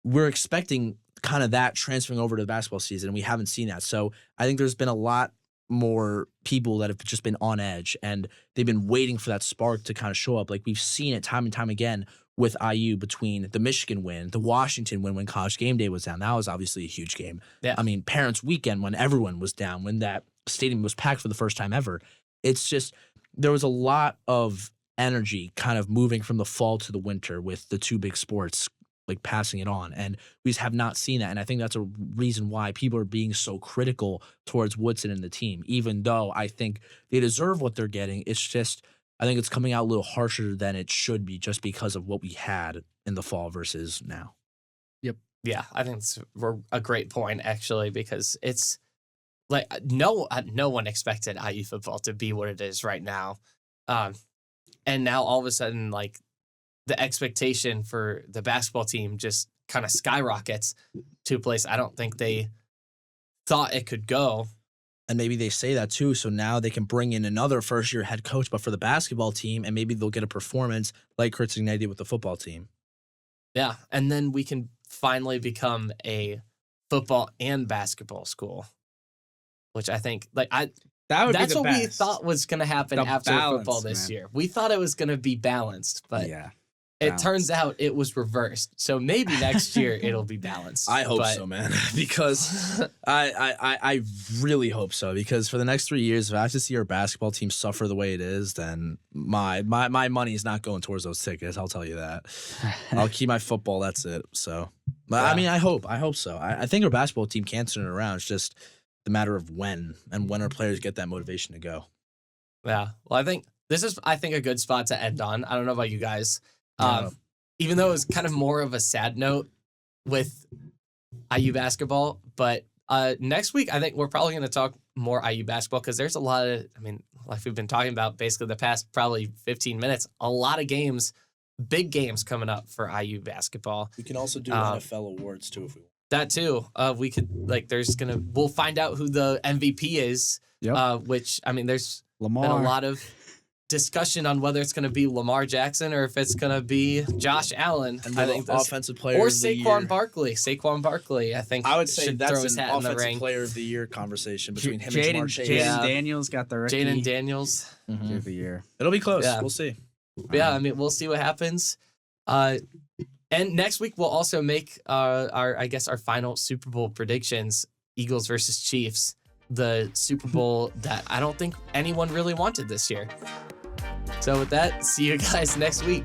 we're expecting kind of that transferring over to the basketball season, and we haven't seen that. So I think there's been a lot more people that have just been on edge, and they've been waiting for that spark to kind of show up. Like we've seen it time and time again with IU between the Michigan win, the Washington win when College Game Day was down. That was obviously a huge game. Yeah. I mean, Parents Weekend when everyone was down, when that stadium was packed for the first time ever. It's just there was a lot of energy kind of moving from the fall to the winter with the two big sports like passing it on, and we just have not seen that. And I think that's a reason why people are being so critical towards Woodson and the team, even though I think they deserve what they're getting. It's just I think it's coming out a little harsher than it should be just because of what we had in the fall versus now. Yeah, I think it's a great point, actually, because it's like no one expected IU football to be what it is right now. And now all of a sudden, like, the expectation for the basketball team just kind of skyrockets to a place I don't think they thought it could go. And maybe they say that too, so now they can bring in another first-year head coach, but for the basketball team, and maybe they'll get a performance like Kurt Signetti with the football team. Yeah, and then we can finally become a football and basketball school, which I think, like, that's what we thought was going to happen after football this year. We thought it was going to be balanced, but it turns out it was reversed. So maybe next year it'll be balanced. I hope so, man, because I really hope so. Because for the next 3 years, if I have to see our basketball team suffer the way it is, then my money is not going towards those tickets. I'll tell you that. I'll keep my football. That's it. So, but I mean, I hope so. I think our basketball team can turn it around. It's just the matter of when our players get that motivation to go. Yeah. Well, I think this is a good spot to end on. I don't know about you guys. Even though it was kind of more of a sad note with IU basketball, but next week I think we're probably going to talk more IU basketball because there's a lot of, I mean, like we've been talking about basically the past probably 15 minutes, a lot of games, big games coming up for IU basketball. We can also do NFL awards too if we want. That too. We could we'll find out who the MVP is. Yep. Which I mean, there's Lamar. been a lot of discussion on whether it's going to be Lamar Jackson or if it's going to be Josh Allen. And I think offensive player or of the year. Saquon Barkley. I think I would say should that's throw his an hat in the offensive ring. player of the year conversation between him and Jamar Chase. Jaden Daniels got the rookie Jaden Daniels. of the year. It'll be close. Yeah. We'll see. Yeah, I mean, we'll see what happens. And next week we'll also make our final Super Bowl predictions: Eagles versus Chiefs, the Super Bowl that I don't think anyone really wanted this year. So with that, see you guys next week.